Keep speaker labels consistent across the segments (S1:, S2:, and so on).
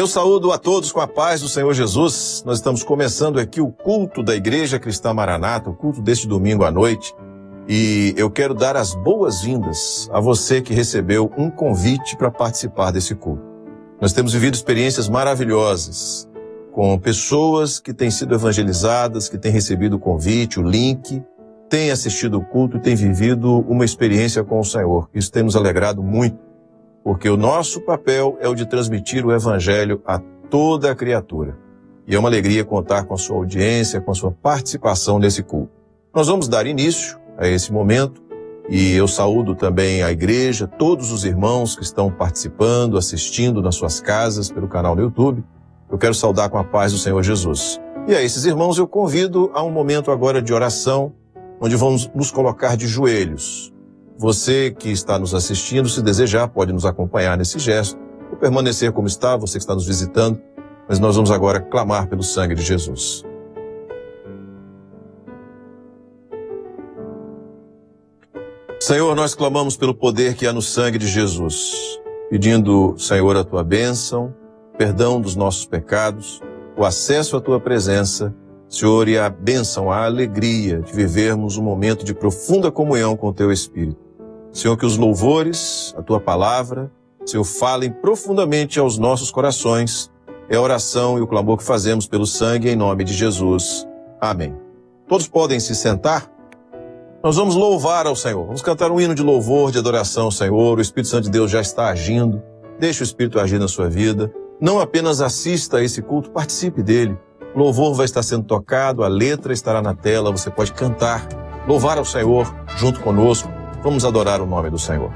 S1: saúdo a todos com a paz do Senhor Jesus. Nós estamos começando aqui o culto da Igreja Cristã Maranata, o culto deste domingo à noite. E eu quero dar as boas-vindas a você que recebeu um convite para participar desse culto. Nós temos vivido experiências maravilhosas com pessoas que têm sido evangelizadas, que têm recebido o convite, o link, têm assistido o culto e têm vivido uma experiência com o Senhor. Isso tem nos alegrado muito, porque o nosso papel é o de transmitir o Evangelho a toda a criatura. E é uma alegria contar com a sua audiência, com a sua participação nesse culto. Nós vamos dar início a esse momento e eu saúdo também a igreja, todos os irmãos que estão participando, assistindo nas suas casas pelo canal no YouTube. Eu quero saudar com a paz do Senhor Jesus. E a esses irmãos eu convido a um momento agora de oração, onde vamos nos colocar de joelhos. Você que está nos assistindo, se desejar, pode nos acompanhar nesse gesto, ou permanecer como está, você que está nos visitando, mas nós vamos agora clamar pelo sangue de Jesus. Senhor, nós clamamos pelo poder que há no sangue de Jesus, pedindo, Senhor, a Tua bênção, perdão dos nossos pecados, o acesso à Tua presença, Senhor, e a bênção, a alegria de vivermos um momento de profunda comunhão com o Teu Espírito. Senhor, que os louvores, a Tua palavra, Senhor, falem profundamente aos nossos corações. É a oração e o clamor que fazemos pelo sangue em nome de Jesus. Amém. Todos podem se sentar? Nós vamos louvar ao Senhor. Vamos cantar um hino de louvor, de adoração ao Senhor. O Espírito Santo de Deus já está agindo. Deixe o Espírito agir na sua vida. Não apenas assista a esse culto, participe dele. O louvor vai estar sendo tocado, a letra estará na tela, você pode cantar, louvar ao Senhor junto conosco. Vamos adorar o nome do Senhor.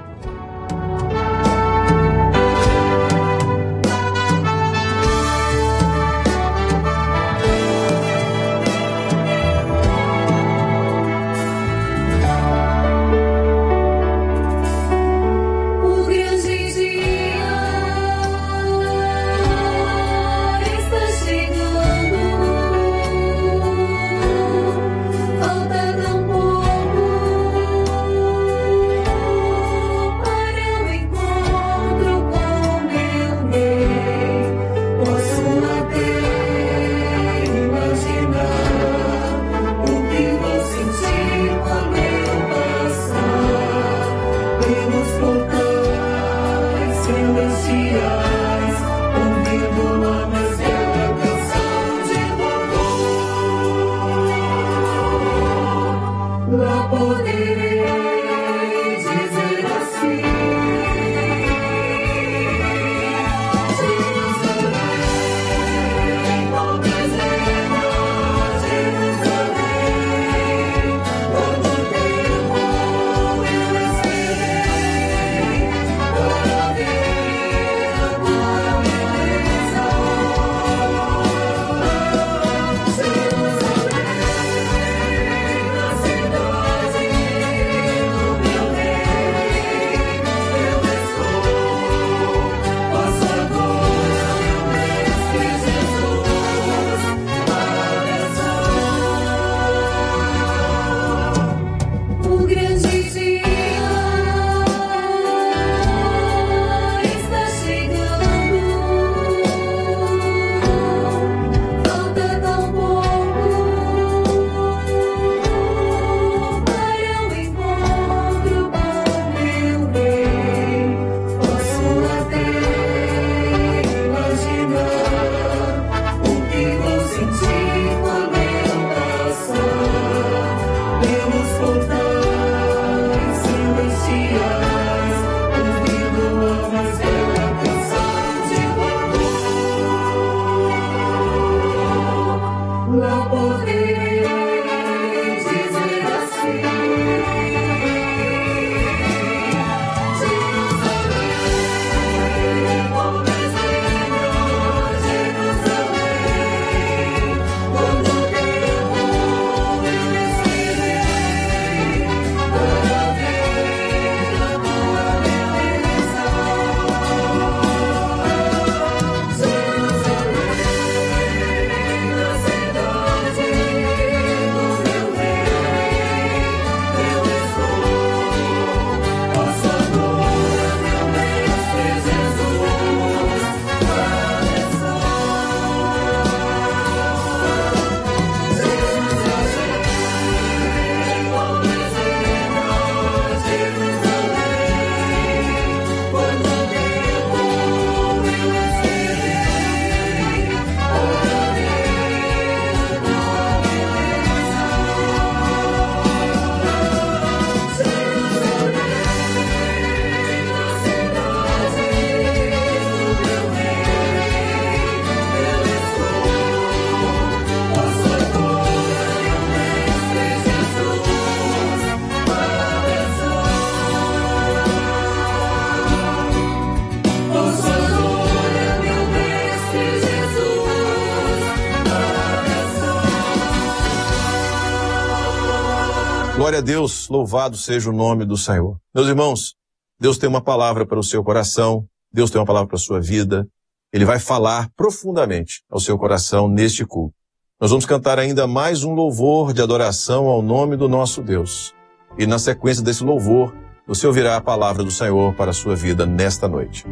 S1: Glória a Deus, louvado seja o nome do Senhor. Meus irmãos, Deus tem uma palavra para o seu coração, Deus tem uma palavra para a sua vida. Ele vai falar profundamente ao seu coração neste culto. Nós vamos cantar ainda mais um louvor de adoração ao nome do nosso Deus. E na sequência desse louvor, você ouvirá a palavra do Senhor para a sua vida nesta noite.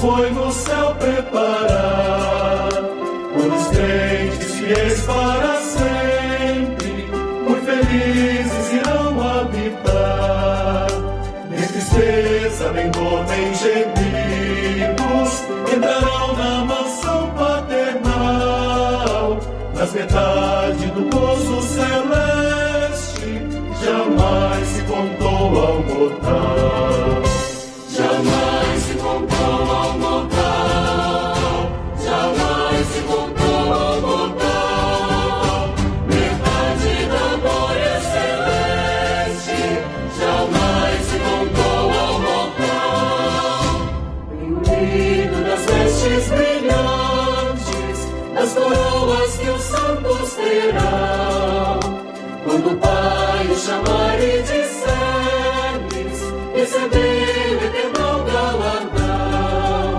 S2: Foi no céu preparar os crentes fiéis para sempre, muito felizes irão habitar. Nem tristeza, nem dor, nem gemidos entrarão na mansão paternal. Nas metades do gozo celeste jamais se contou ao mortal. Jamais se contou ao mortal, jamais se contou ao mortal. Metade da glória celeste, jamais se contou ao mortal. Tem o lindo das vestes brilhantes, das coroas que os santos terão. Quando o Pai o chamar e disser-lhes, recebei eterno galardão.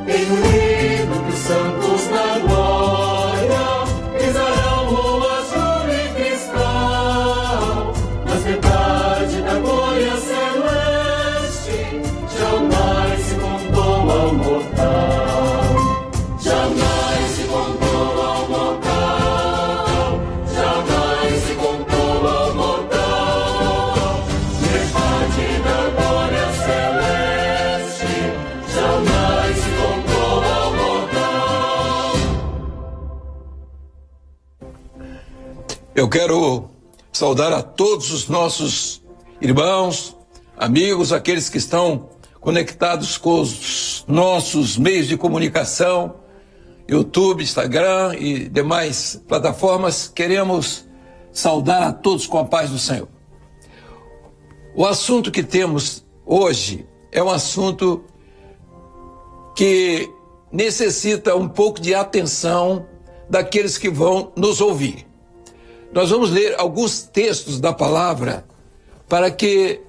S2: Tem o hino que os santos na glória pisarão o azul e cristal. Mas metade da glória celeste jamais se contou ao mortal. Jamais se contou ao mortal. Jamais se contou ao mortal. Metade da glória celeste jamais se contou ao mortal.
S3: Eu quero saudar a todos os nossos irmãos, amigos, aqueles que estão conectados com os nossos meios de comunicação, YouTube, Instagram e demais plataformas. Queremos saudar a todos com a paz do Senhor. O assunto que temos hoje é um assunto que necessita um pouco de atenção daqueles que vão nos ouvir. Nós vamos ler alguns textos da palavra para que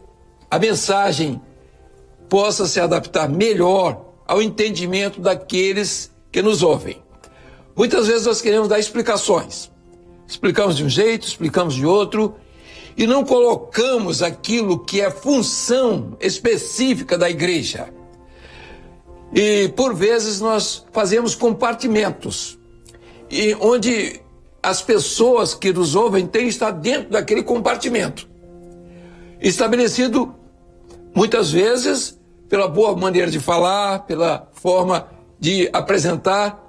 S3: a mensagem possa se adaptar melhor ao entendimento daqueles que nos ouvem. Muitas vezes nós queremos dar explicações. Explicamos de um jeito, explicamos de outro, e não colocamos aquilo que é função específica da igreja. E, por vezes, nós fazemos compartimentos, e onde as pessoas que nos ouvem têm que estar dentro daquele compartimento, estabelecido, muitas vezes, pela boa maneira de falar, pela forma de apresentar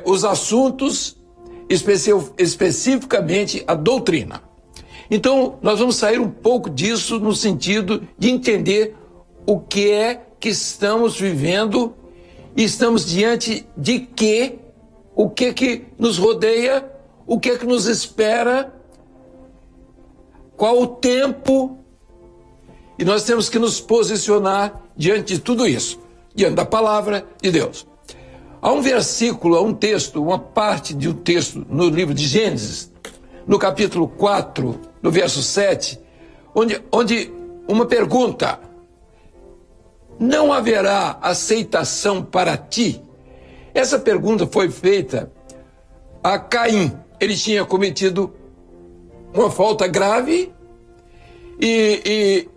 S3: os assuntos, especificamente a doutrina. Então, nós vamos sair um pouco disso no sentido de entender o que é que estamos vivendo e estamos diante de quê, o que que nos rodeia, o que que nos espera, qual o tempo, e nós temos que nos posicionar diante de tudo isso, diante da palavra de Deus. Há um versículo, há um texto, uma parte de um texto no livro de Gênesis, no capítulo 4, no verso 7, onde uma pergunta: não haverá aceitação para ti? Essa pergunta foi feita a Caim. Ele tinha cometido uma falta grave e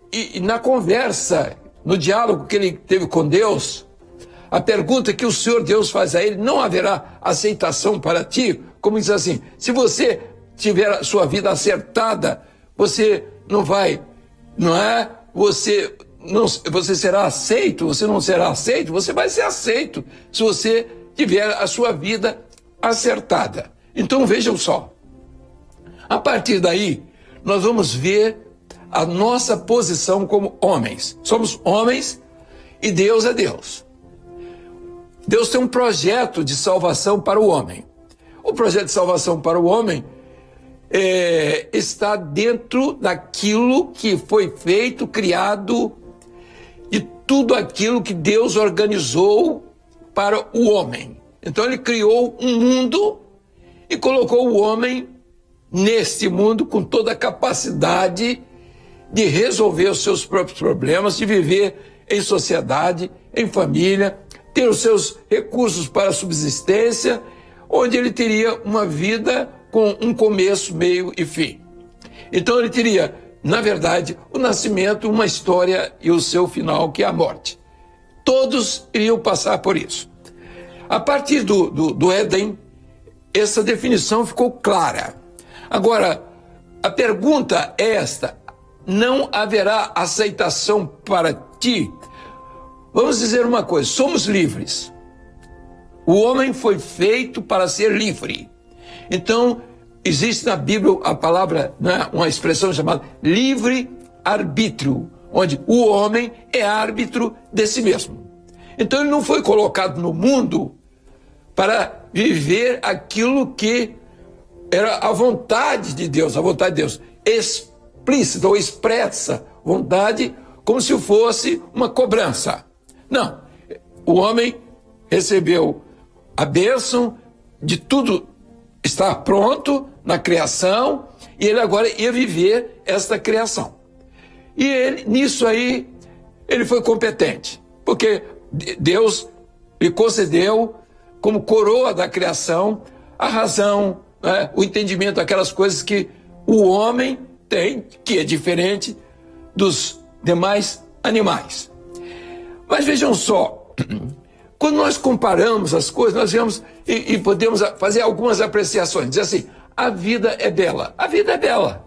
S3: na conversa, no diálogo que ele teve com Deus, a pergunta que o Senhor Deus faz a ele: não haverá aceitação para ti? Como diz assim, se você tiver a sua vida acertada, você não vai, não é? Você será aceito, você não será aceito, você vai ser aceito se você tiver a sua vida acertada. Então vejam só, a partir daí nós vamos ver a nossa posição como homens. Somos homens e Deus é Deus. Deus tem um projeto de salvação para o homem. O projeto de salvação para o homem está dentro daquilo que foi feito, criado, e tudo aquilo que Deus organizou para o homem. Então ele criou um mundo e colocou o homem neste mundo com toda a capacidade de resolver os seus próprios problemas, de viver em sociedade, em família, ter os seus recursos para a subsistência, onde ele teria uma vida com um começo, meio e fim. Então ele teria, na verdade, o nascimento, uma história e o seu final, que é a morte. Todos iriam passar por isso. A partir do Éden, essa definição ficou clara. Agora, a pergunta é esta: não haverá aceitação para ti? Vamos dizer uma coisa, somos livres. O homem foi feito para ser livre. Então, existe na Bíblia a palavra, né, uma expressão chamada livre-arbítrio, onde o homem é árbitro de si mesmo. Então, ele não foi colocado no mundo para viver aquilo que era a vontade de Deus, explícita ou expressa vontade, como se fosse uma cobrança. Não, o homem recebeu a bênção de tudo estar pronto na criação, e ele agora ia viver esta criação. E ele, nisso aí, ele foi competente, porque Deus lhe concedeu, como coroa da criação, a razão, né, o entendimento, aquelas coisas que o homem tem, que é diferente dos demais animais. Mas vejam só, quando nós comparamos as coisas, nós vemos e podemos fazer algumas apreciações. Dizer assim, a vida é bela. A vida é bela.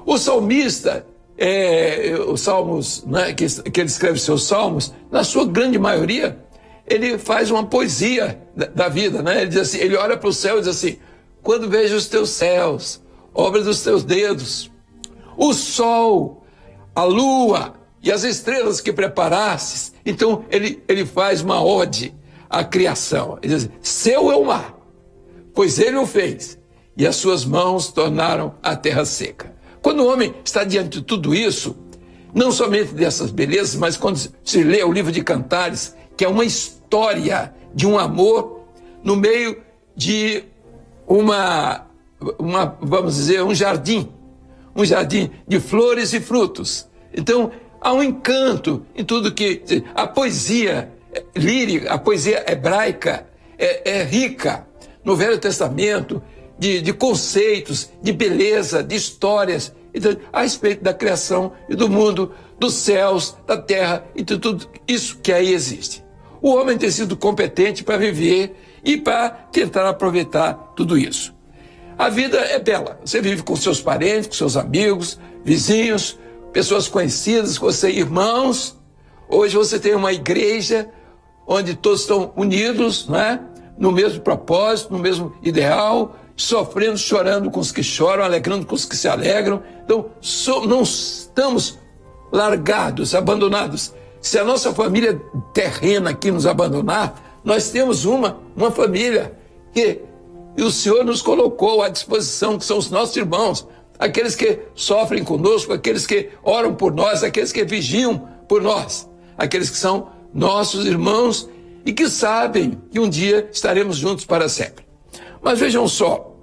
S3: O salmista, os salmos, né, que ele escreve seus salmos, na sua grande maioria, ele faz uma poesia da vida, né? Ele diz assim, ele olha para o céu e diz assim: quando vejo os teus céus, obra dos teus dedos, o sol, a lua e as estrelas que preparastes. Então ele faz uma ode à criação. Ele diz: seu é o mar, pois ele o fez, e as suas mãos tornaram a terra seca. Quando o homem está diante de tudo isso, não somente dessas belezas, mas quando se lê o livro de Cantares, que é uma história de um amor no meio de vamos dizer, um jardim de flores e frutos. Então, há um encanto em tudo que... A poesia lírica, a poesia hebraica é rica no Velho Testamento de conceitos, de beleza, de histórias, então, a respeito da criação e do mundo, dos céus, da terra e de tudo isso que aí existe. O homem tem sido competente para viver e para tentar aproveitar tudo isso. A vida é bela. Você vive com seus parentes, com seus amigos, vizinhos, pessoas conhecidas, você, irmãos. Hoje você tem uma igreja onde todos estão unidos, né? No mesmo propósito, no mesmo ideal, sofrendo, chorando com os que choram, alegrando com os que se alegram. Então, não estamos largados, abandonados. Se a nossa família terrena aqui nos abandonar, nós temos uma família que o Senhor nos colocou à disposição, que são os nossos irmãos, aqueles que sofrem conosco, aqueles que oram por nós, aqueles que vigiam por nós, aqueles que são nossos irmãos e que sabem que um dia estaremos juntos para sempre. Mas vejam só,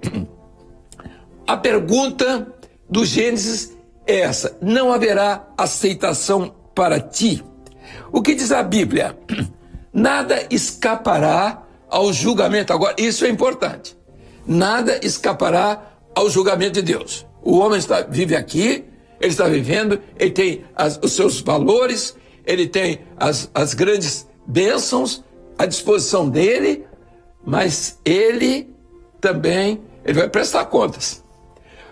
S3: a pergunta do Gênesis é essa: não haverá aceitação para ti. O que diz a Bíblia? Nada escapará ao julgamento. Agora, isso é importante. Nada escapará ao julgamento de Deus. O homem vive aqui, ele está vivendo, ele tem os seus valores, ele tem as grandes bênçãos à disposição dele, mas ele também vai prestar contas.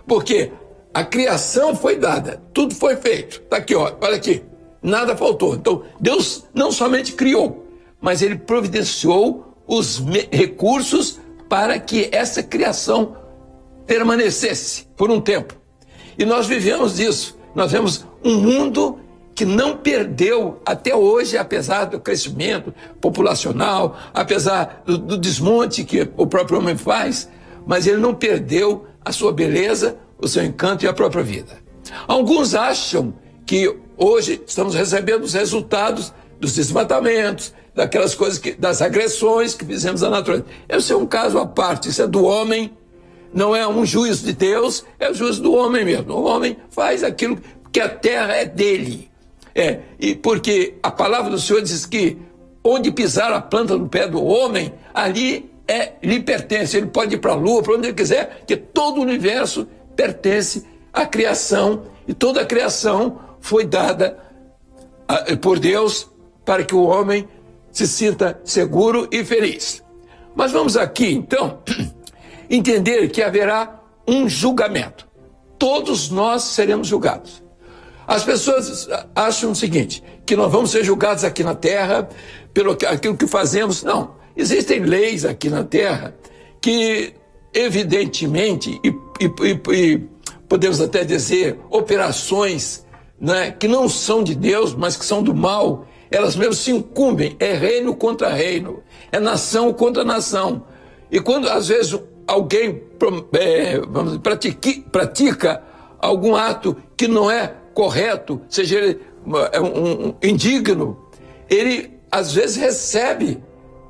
S3: Porque a criação foi dada, tudo foi feito. Está aqui, ó, olha aqui, nada faltou. Então, Deus não somente criou, mas ele providenciou os recursos para que essa criação permanecesse por um tempo. E nós vivemos disso. Nós vemos um mundo que não perdeu até hoje, apesar do crescimento populacional, apesar do desmonte que o próprio homem faz, mas ele não perdeu a sua beleza, o seu encanto e a própria vida. Alguns acham que hoje estamos recebendo os resultados dos desmatamentos, daquelas coisas, das agressões que fizemos à natureza. Esse é um caso à parte, isso é do homem, não é um juízo de Deus, é o juízo do homem mesmo. O homem faz aquilo que a terra é dele. E porque a palavra do Senhor diz que onde pisar a planta do pé do homem, ali lhe pertence. Ele pode ir para a lua, para onde ele quiser, que todo o universo pertence à criação, e toda a criação foi dada por Deus para que o homem se sinta seguro e feliz. Mas vamos aqui, então, entender que haverá um julgamento. Todos nós seremos julgados. As pessoas acham o seguinte, que nós vamos ser julgados aqui na terra pelo aquilo que fazemos. Não, existem leis aqui na terra que, evidentemente, e podemos até dizer, operações, né, que não são de Deus, mas que são do mal, elas mesmas se incumbem, é reino contra reino, é nação contra nação. E quando, às vezes, alguém pratica algum ato que não é correto, seja ele indigno, ele, às vezes, recebe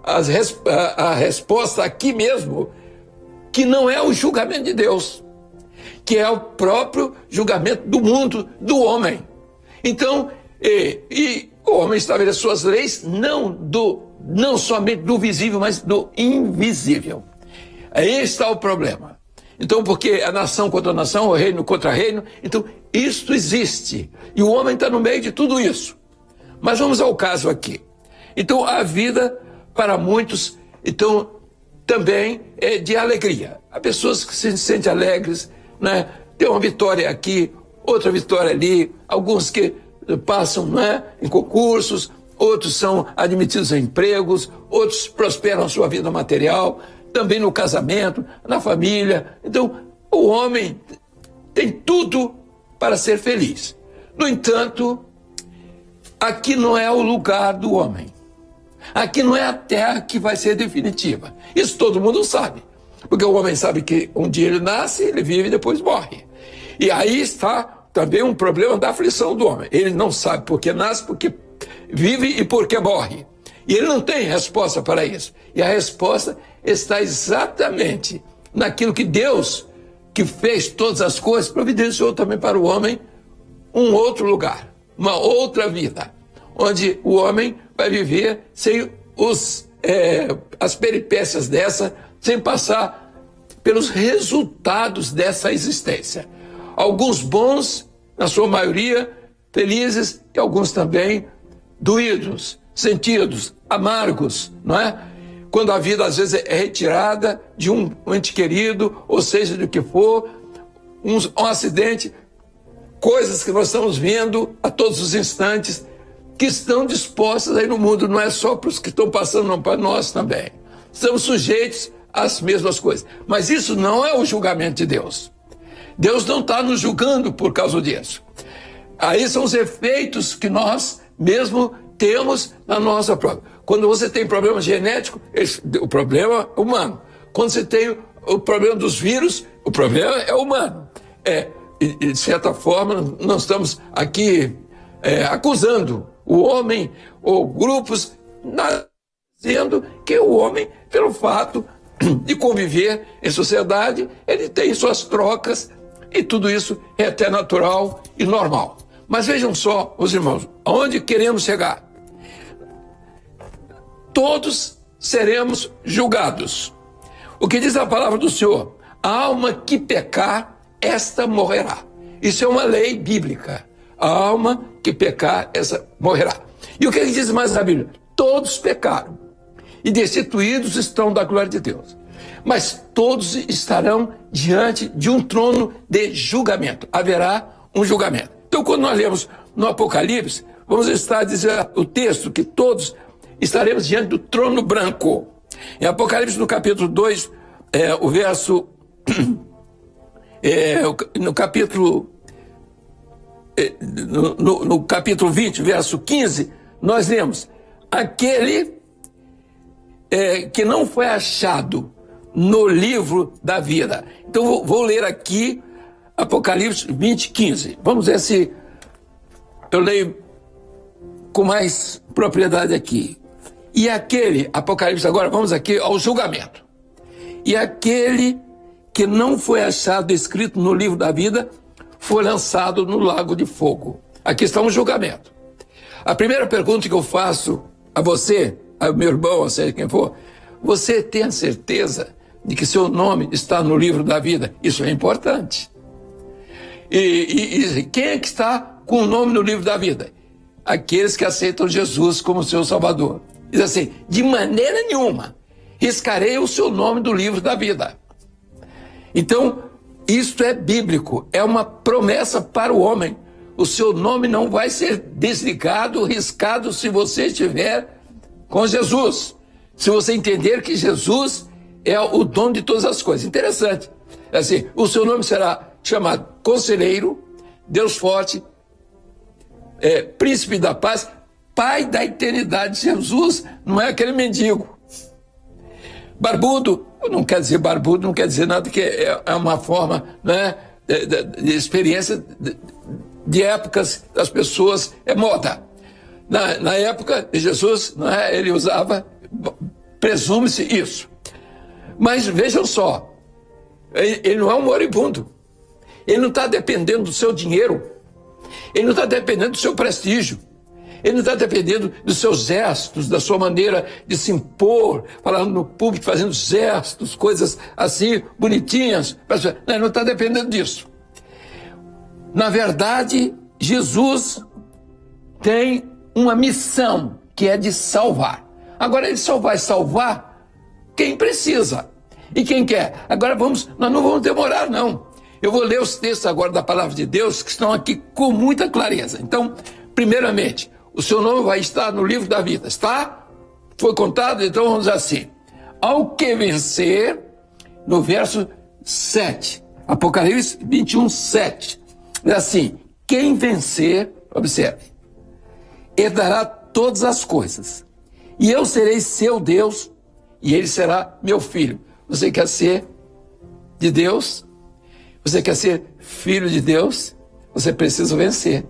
S3: a resposta aqui mesmo, que não é o julgamento de Deus, que é o próprio julgamento do mundo, do homem. Então, o homem estabelece suas leis não somente do visível, mas do invisível. Aí está o problema. Então, porque a nação contra a nação, o reino contra reino, então isto existe. E o homem está no meio de tudo isso. Mas vamos ao caso aqui. Então, a vida, para muitos, então, também é de alegria. Há pessoas que se sentem alegres, né? Tem uma vitória aqui, outra vitória ali, alguns que passam, né, em concursos, outros são admitidos a empregos, outros prosperam a sua vida material, também no casamento, na família. Então, o homem tem tudo para ser feliz. No entanto, aqui não é o lugar do homem. Aqui não é a terra que vai ser definitiva. Isso todo mundo sabe. Porque o homem sabe que um dia ele nasce, ele vive e depois morre. E aí está também um problema da aflição do homem. Ele não sabe por que nasce, porque vive e por que morre. E ele não tem resposta para isso. E a resposta está exatamente naquilo que Deus, que fez todas as coisas, providenciou também para o homem um outro lugar, uma outra vida, onde o homem vai viver sem as peripécias dessa, sem passar pelos resultados dessa existência. Alguns bons, na sua maioria, felizes, e alguns também doídos, sentidos, amargos, não é? Quando a vida às vezes é retirada de um ente querido, ou seja, do que for, um acidente, coisas que nós estamos vendo a todos os instantes, que estão dispostas aí no mundo, não é só para os que estão passando, não, para nós também. Estamos sujeitos às mesmas coisas. Mas isso não é o julgamento de Deus. Deus não está nos julgando por causa disso. Aí são os efeitos que nós mesmo temos na nossa própria. Quando você tem problema genético, o problema é humano. Quando você tem o problema dos vírus, o problema é humano. De certa forma, nós estamos aqui acusando o homem ou grupos, dizendo que o homem, pelo fato de conviver em sociedade, ele tem suas trocas e tudo isso é até natural e normal. Mas vejam só, os irmãos, aonde queremos chegar? Todos seremos julgados. O que diz a palavra do Senhor? A alma que pecar, esta morrerá. Isso é uma lei bíblica. A alma que pecar, essa morrerá. E o que ele diz mais na Bíblia? Todos pecaram e destituídos estão da glória de Deus. Mas todos estarão diante de um trono de julgamento. Haverá um julgamento. Então, quando nós lemos no Apocalipse, vamos estar dizendo o texto que todos estaremos diante do trono branco. Em Apocalipse, no capítulo 2, o verso... no capítulo... no capítulo 20, verso 15, nós lemos: aquele que não foi achado no livro da vida. Então vou ler aqui Apocalipse 20, 15. Vamos ver se eu leio com mais propriedade aqui. E aquele, Apocalipse agora, vamos aqui ao julgamento. E aquele que não foi achado escrito no livro da vida foi lançado no lago de fogo. Aqui está um julgamento. A primeira pergunta que eu faço a você, ao meu irmão, a seja quem for: você tem a certeza de que seu nome está no livro da vida? Isso é importante. E quem é que está com o nome no livro da vida? Aqueles que aceitam Jesus como seu Salvador. Diz assim: de maneira nenhuma riscarei o seu nome do livro da vida. Então, isto é bíblico, é uma promessa para o homem. O seu nome não vai ser desligado, riscado, se você estiver com Jesus. Se você entender que Jesus é o dono de todas as coisas. Interessante. Assim, o seu nome será chamado Conselheiro, Deus Forte, Príncipe da Paz, Pai da Eternidade. Jesus não é aquele mendigo. Barbudo, não quer dizer barbudo, não quer dizer nada, que é uma forma, né, de experiência de épocas das pessoas, é moda. Na época de Jesus, né, ele usava, presume-se isso. Mas vejam só, ele não é um moribundo. Ele não está dependendo do seu dinheiro. Ele não está dependendo do seu prestígio. Ele não está dependendo dos seus gestos, da sua maneira de se impor, falando no público, fazendo gestos, coisas assim, bonitinhas. Ele não está dependendo disso. Na verdade, Jesus tem uma missão, que é de salvar. Agora, ele só vai salvar quem precisa e quem quer. Agora nós não vamos demorar, não. Eu vou ler os textos agora da palavra de Deus, que estão aqui com muita clareza. Então, primeiramente, o seu nome vai estar no livro da vida. Está? Foi contado? Então vamos assim. Ao que vencer, no verso 7, Apocalipse 21, 7. É assim: quem vencer, observe, herdará todas as coisas, e eu serei seu Deus, e ele será meu filho. Você quer ser de Deus? Você quer ser filho de Deus? Você precisa vencer.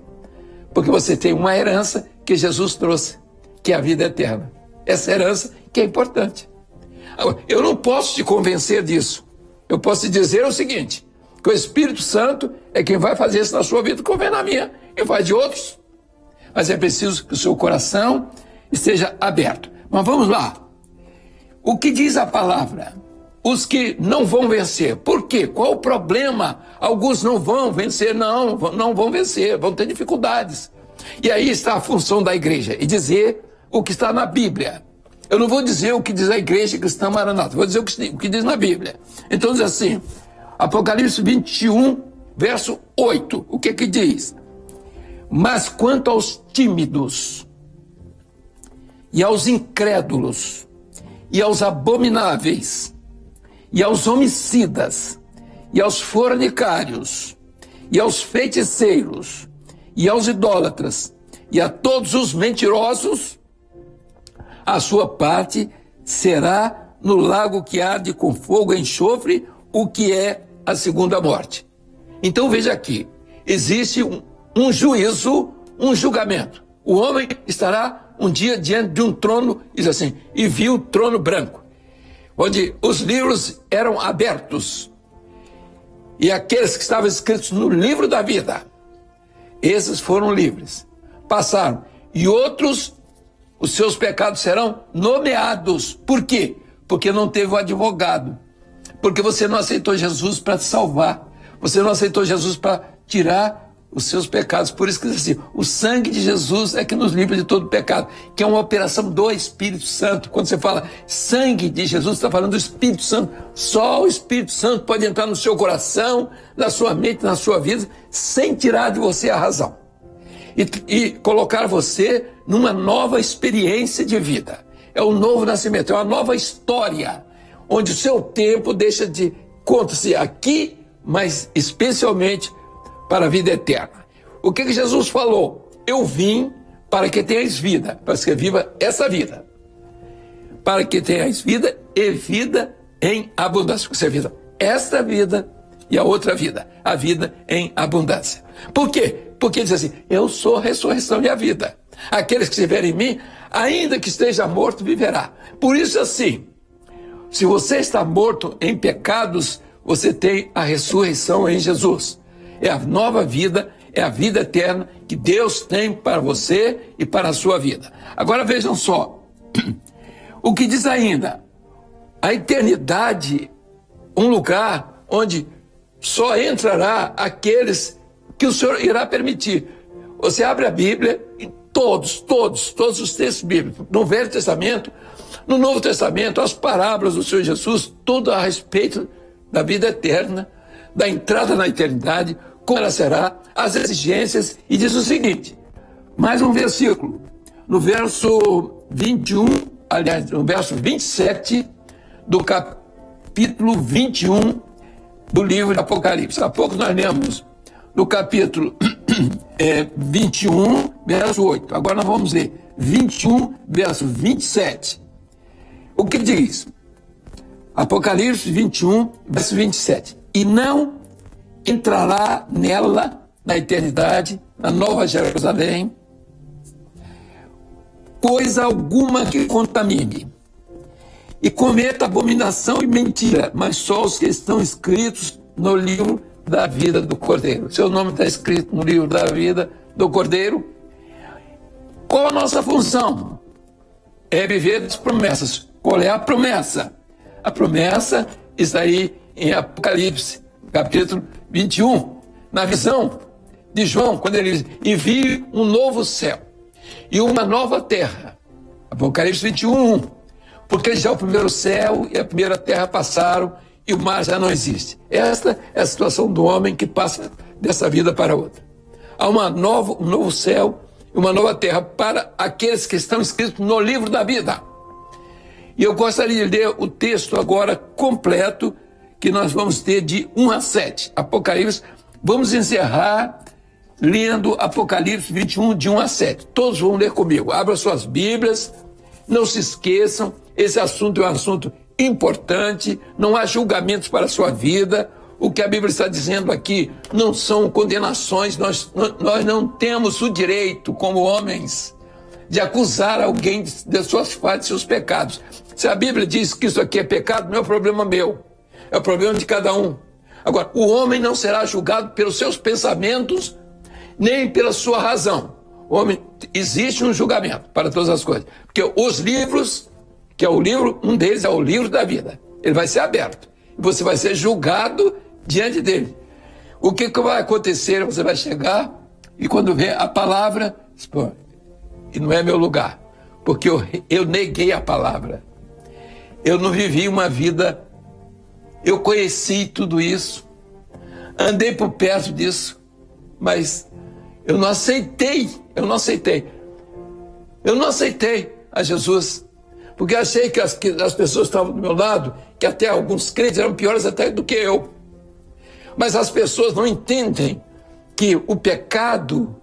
S3: Porque você tem uma herança que Jesus trouxe, que é a vida eterna. Essa herança que é importante. Agora, eu não posso te convencer disso. Eu posso te dizer o seguinte: que o Espírito Santo é quem vai fazer isso na sua vida, como é na minha, e faz de outros. Mas é preciso que o seu coração esteja aberto. Mas vamos lá. O que diz a palavra? Os que não vão vencer. Por quê? Qual o problema? Alguns não vão vencer, não vão vencer, vão ter dificuldades. E aí está a função da igreja, e dizer o que está na Bíblia. Eu não vou dizer o que diz a igreja cristã Maranata, vou dizer o que diz na Bíblia. Então diz assim, Apocalipse 21, verso 8, o que diz? Mas quanto aos tímidos, e aos incrédulos, e aos abomináveis, e aos homicidas, e aos fornicários, e aos feiticeiros, e aos idólatras, e a todos os mentirosos, a sua parte será no lago que arde com fogo e enxofre, o que é a segunda morte. Então veja aqui, existe um juízo, um julgamento. O homem estará um dia diante de um trono, diz assim, e viu o trono branco, onde os livros eram abertos, e aqueles que estavam escritos no livro da vida, esses foram livres, passaram, e outros, os seus pecados serão nomeados. Por quê? Porque não teve o advogado, Porque você não aceitou Jesus para te salvar. Você não aceitou Jesus para tirar os seus pecados. Por isso que diz assim, o sangue de Jesus é que nos livra de todo pecado, que é uma operação do Espírito Santo. Quando você fala sangue de Jesus, está falando do Espírito Santo. Só o Espírito Santo pode entrar no seu coração, na sua mente, na sua vida, sem tirar de você a razão. E colocar você numa nova experiência de vida. É um novo nascimento, é uma nova história, onde o seu tempo deixa de conta-se aqui, mas especialmente para a vida eterna. O que Jesus falou? Eu vim para que tenhas vida, para que viva essa vida. Para que tenhas vida e vida em abundância. Você viva esta vida e a outra vida, a vida em abundância. Por quê? Porque diz assim, eu sou a ressurreição e a vida. Aqueles que estiverem em mim, ainda que esteja morto, viverá. Por isso assim, se você está morto em pecados, você tem a ressurreição em Jesus. É a nova vida, é a vida eterna que Deus tem para você e para a sua vida. Agora vejam só, o que diz ainda, a eternidade, um lugar onde só entrará aqueles que o Senhor irá permitir. Você abre a Bíblia e todos os textos bíblicos, no Velho Testamento, no Novo Testamento, as parábolas do Senhor Jesus, tudo a respeito da vida eterna, da entrada na eternidade, como ela será, as exigências, e diz o seguinte, mais um versículo, no verso 21, aliás, no verso 27 do capítulo 21 do livro de Apocalipse. Há pouco nós lemos no capítulo 21, verso 8. Agora nós vamos ler 21, verso 27. O que diz? Apocalipse 21, verso 27. E não entrará nela, na eternidade, na Nova Jerusalém, coisa alguma que contamine, e cometa abominação e mentira, mas só os que estão escritos no livro da vida do Cordeiro. Seu nome está escrito no livro da vida do Cordeiro. Qual a nossa função? É viver as promessas. Qual é a promessa? A promessa está aí em Apocalipse, capítulo 21, na visão de João, quando ele diz, e vi um novo céu e uma nova terra. Apocalipse 21, 1. Porque já o primeiro céu e a primeira terra passaram e o mar já não existe. Esta é a situação do homem que passa dessa vida para outra. Há um novo céu e uma nova terra para aqueles que estão escritos no livro da vida. E eu gostaria de ler o texto agora completo, que nós vamos ter de 1 a 7. Apocalipse, vamos encerrar lendo Apocalipse 21, de 1 a 7. Todos vão ler comigo. Abra suas Bíblias, não se esqueçam, esse assunto é um assunto importante, não há julgamentos para a sua vida. O que a Bíblia está dizendo aqui não são condenações, nós não temos o direito, como homens, de acusar alguém de suas falhas e seus pecados. Se a Bíblia diz que isso aqui é pecado, não é problema meu, é o problema de cada um. Agora, o homem não será julgado pelos seus pensamentos, nem pela sua razão. O homem, existe um julgamento para todas as coisas. Porque os livros, que é o livro, um deles é o livro da vida. Ele vai ser aberto. E você vai ser julgado diante dele. O que vai acontecer? Você vai chegar e quando vê a palavra, pô, e não é meu lugar. Porque eu neguei a palavra. Eu não vivi uma vida, eu conheci tudo isso, andei por perto disso, mas eu não aceitei a Jesus, porque achei que as pessoas estavam do meu lado, que até alguns crentes eram piores até do que eu. Mas as pessoas não entendem que o pecado,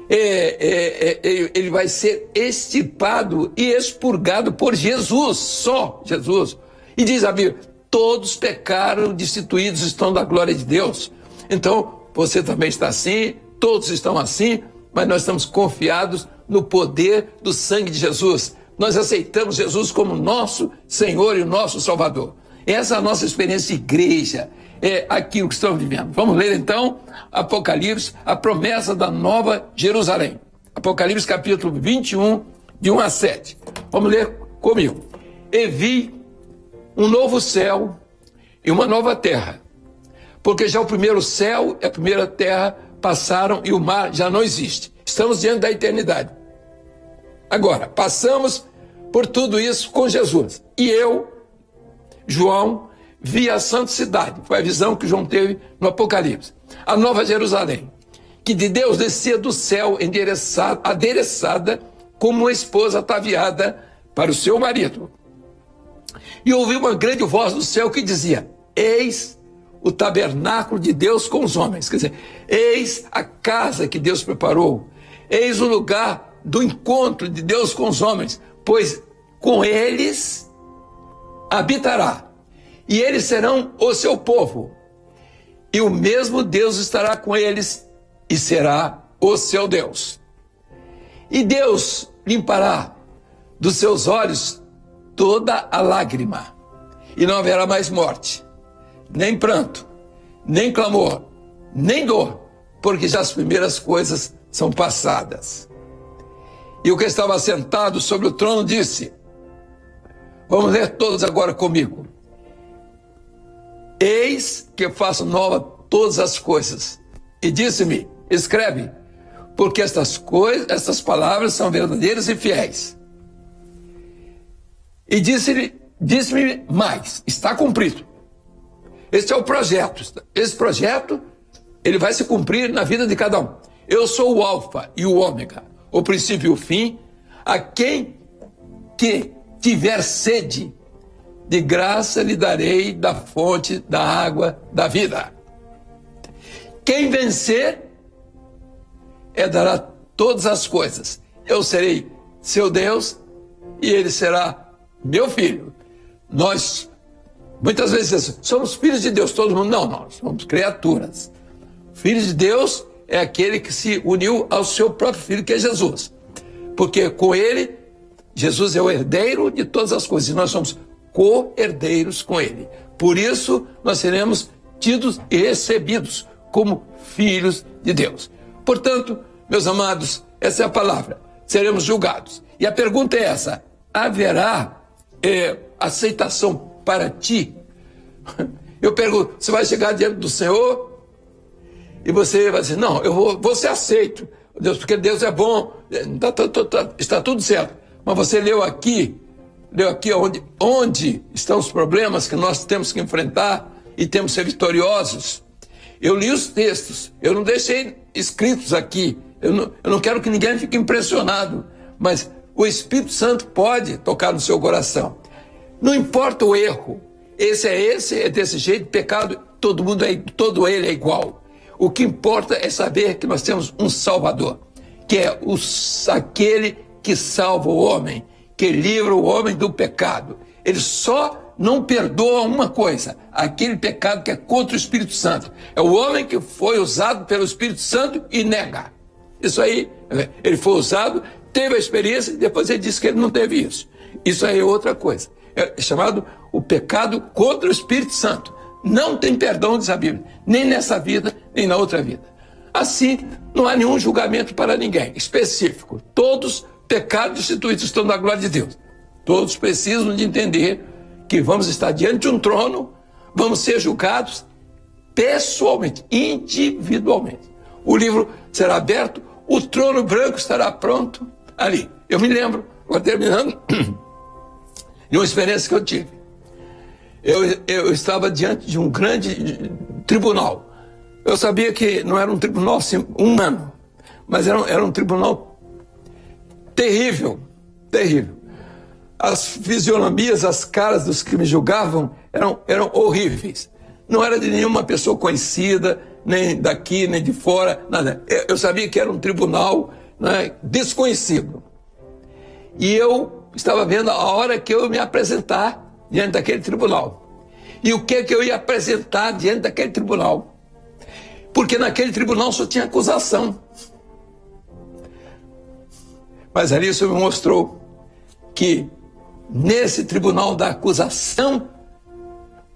S3: ele vai ser extirpado e expurgado por Jesus, só Jesus. E diz a Bíblia, todos pecaram, destituídos estão da glória de Deus. Então, você também está assim, todos estão assim, mas nós estamos confiados no poder do sangue de Jesus. Nós aceitamos Jesus como nosso Senhor e o nosso Salvador. Essa é a nossa experiência de igreja, é aquilo que estamos vivendo. Vamos ler então Apocalipse, a promessa da Nova Jerusalém. Apocalipse capítulo 21, de 1 a 7. Vamos ler comigo. E vi um novo céu e uma nova terra. Porque já o primeiro céu e a primeira terra passaram e o mar já não existe. Estamos diante da eternidade. Agora, passamos por tudo isso com Jesus. E eu, João, vi a santa cidade. Foi a visão que João teve no Apocalipse. A Nova Jerusalém, que de Deus descia do céu adereçada como uma esposa ataviada para o seu marido. E ouvi uma grande voz do céu que dizia: eis o tabernáculo de Deus com os homens. Quer dizer, eis a casa que Deus preparou. Eis o lugar do encontro de Deus com os homens, pois com eles habitará, e eles serão o seu povo, e o mesmo Deus estará com eles, e será o seu Deus. E Deus limpará dos seus olhos toda a lágrima, e não haverá mais morte, nem pranto, nem clamor, nem dor, porque já as primeiras coisas são passadas. E o que estava sentado sobre o trono disse, vamos ler todos agora comigo: eis que faço nova todas as coisas. E disse-me, escreve, porque estas palavras são verdadeiras e fiéis. E disse-me mais, está cumprido. Este é o projeto. Esse projeto, ele vai se cumprir na vida de cada um. Eu sou o Alfa e o Ômega, o princípio e o fim. A quem que tiver sede, de graça lhe darei da fonte da água da vida. Quem vencer, dará todas as coisas. Eu serei seu Deus e ele será meu filho. Nós, muitas vezes, somos filhos de Deus, todo mundo. Não, nós somos criaturas. Filho de Deus é aquele que se uniu ao seu próprio filho, que é Jesus. Porque com ele, Jesus é o herdeiro de todas as coisas, e nós somos co-herdeiros com ele. Por isso, nós seremos tidos e recebidos como filhos de Deus. Portanto, meus amados, essa é a palavra. Seremos julgados. E a pergunta é essa: haverá aceitação para ti? Eu pergunto, você vai chegar diante do Senhor e você vai dizer, não, eu vou ser aceito, Deus, porque Deus é bom, está tudo certo. Mas você leu aqui onde estão os problemas que nós temos que enfrentar e temos que ser vitoriosos. Eu li os textos, eu não deixei escritos aqui, eu não quero que ninguém fique impressionado, mas o Espírito Santo pode tocar no seu coração. Não importa o erro, esse é desse jeito, pecado, todo ele é igual. O que importa é saber que nós temos um Salvador, que é aquele que salva o homem, que livra o homem do pecado. Ele só não perdoa uma coisa, aquele pecado que é contra o Espírito Santo. É o homem que foi usado pelo Espírito Santo e nega. Isso aí, ele foi usado, teve a experiência e depois ele disse que ele não teve isso. Isso aí é outra coisa. É chamado o pecado contra o Espírito Santo. Não tem perdão, diz a Bíblia, nem nessa vida, nem na outra vida. Assim, não há nenhum julgamento para ninguém específico. Todos pecados destituídos estão na glória de Deus. Todos precisam de entender que vamos estar diante de um trono, vamos ser julgados pessoalmente, individualmente. O livro será aberto, o trono branco estará pronto ali. Eu me lembro, vou terminando, de uma experiência que eu tive. Eu estava diante de um grande tribunal. Eu sabia que não era um tribunal assim, humano, mas era um tribunal terrível, terrível. As fisionomias, as caras dos que me julgavam eram horríveis. Não era de nenhuma pessoa conhecida, nem daqui, nem de fora, nada. Eu sabia que era um tribunal, né, desconhecido. E eu estava vendo a hora que eu ia me apresentar diante daquele tribunal. E o que eu ia apresentar diante daquele tribunal? Porque naquele tribunal só tinha acusação. Mas ali isso me mostrou que nesse tribunal da acusação,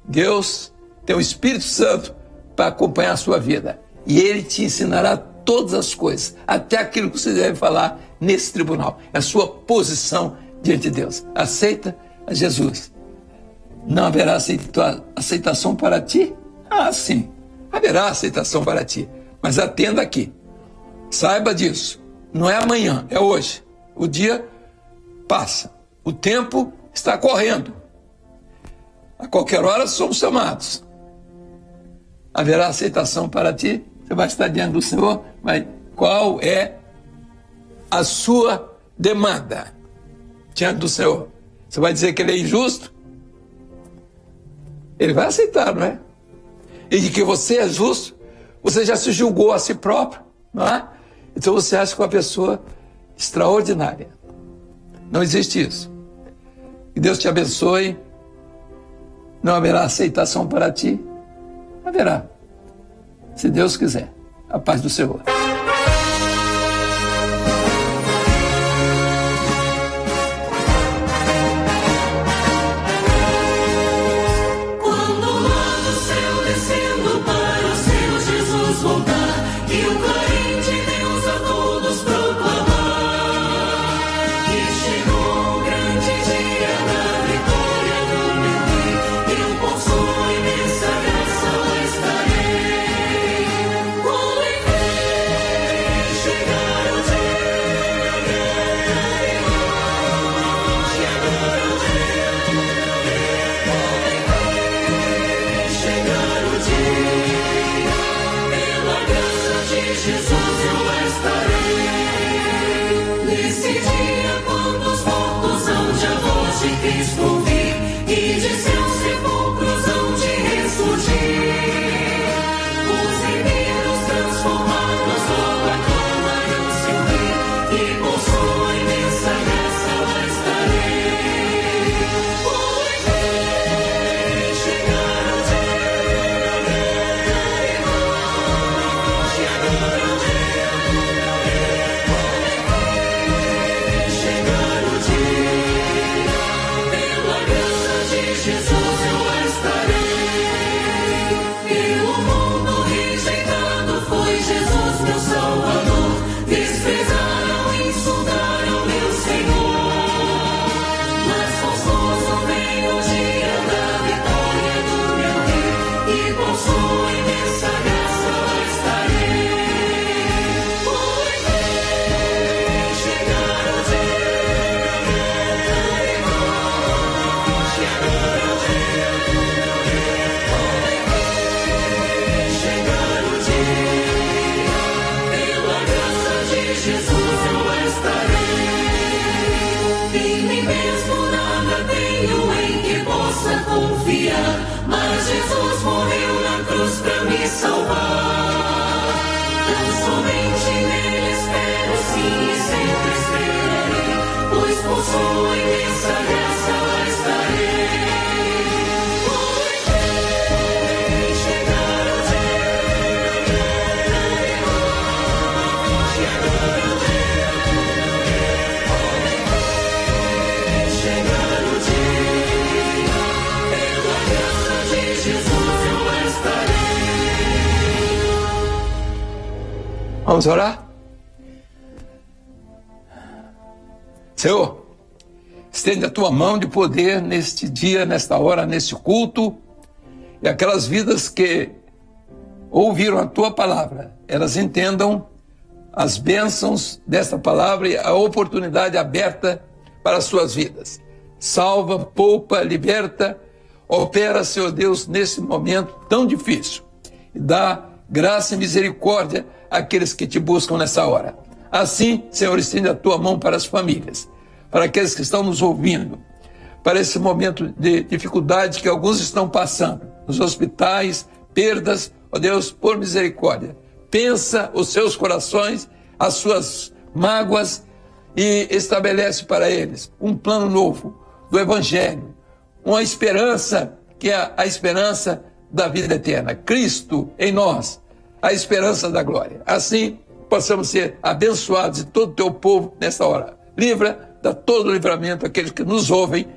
S3: Deus tem o Espírito Santo para acompanhar a sua vida. E ele te ensinará todas as coisas, até aquilo que você deve falar nesse tribunal. É a sua posição diante de Deus. Aceita a Jesus. não haverá aceitação para ti? Ah, sim, haverá aceitação para ti. Mas atenda aqui, saiba disso, não é amanhã, é hoje. O dia passa, o tempo está correndo. A qualquer hora somos chamados. Haverá aceitação para ti? Você vai estar diante do Senhor, mas qual é a sua demanda diante do Senhor? Você vai dizer que ele é injusto? Ele vai aceitar, não é? E de que você é justo, você já se julgou a si próprio, não é? Então você acha que é uma pessoa extraordinária. Não existe isso. Que Deus te abençoe. Não haverá aceitação para ti? Haverá. Se Deus quiser. A paz do Senhor.
S4: Mas Jesus morreu na cruz pra me salvar. Tão somente nele espero, sim, e sempre esperarei, pois por sua imensa graça lá estarei. Pois chegar o dia, chegar o dia, chegar o dia.
S3: Vamos orar? Senhor, estende a tua mão de poder neste dia, nesta hora, neste culto, e aquelas vidas que ouviram a tua palavra, elas entendam as bênçãos desta palavra e a oportunidade aberta para as suas vidas. Salva, poupa, liberta, opera, Senhor Deus, nesse momento tão difícil, e dá graça e misericórdia àqueles que te buscam nessa hora. Assim, Senhor, estende a tua mão para as famílias, para aqueles que estão nos ouvindo, para esse momento de dificuldade que alguns estão passando, nos hospitais, perdas, ó Deus, por misericórdia. Pensa os seus corações, as suas mágoas e estabelece para eles um plano novo do Evangelho, uma esperança que é a esperança da vida eterna. Cristo em nós, a esperança da glória. Assim, possamos ser abençoados de todo o teu povo nesta hora. Livra, dá todo o livramento àqueles que nos ouvem.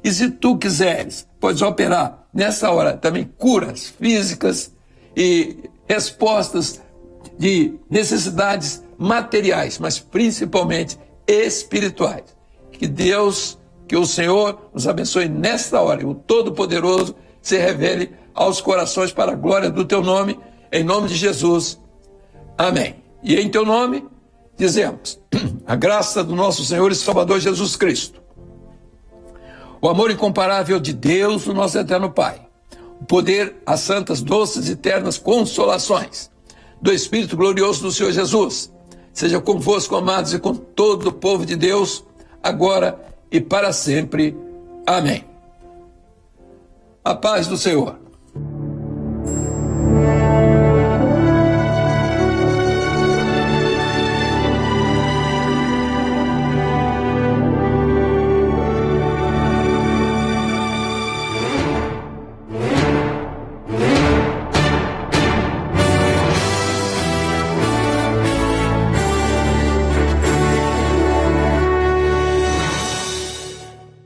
S3: E se tu quiseres, podes operar nessa hora também curas físicas e respostas de necessidades materiais, mas principalmente espirituais. Que Deus Que o Senhor nos abençoe nesta hora e o Todo-Poderoso se revele aos corações para a glória do teu nome, em nome de Jesus. Amém. E em teu nome, dizemos, a graça do nosso Senhor e Salvador Jesus Cristo, o amor incomparável de Deus, o nosso eterno Pai, o poder, as santas, doces e eternas consolações do Espírito glorioso do Senhor Jesus, seja convosco, amados, e com todo o povo de Deus, agora e para sempre. Amém. A paz do Senhor.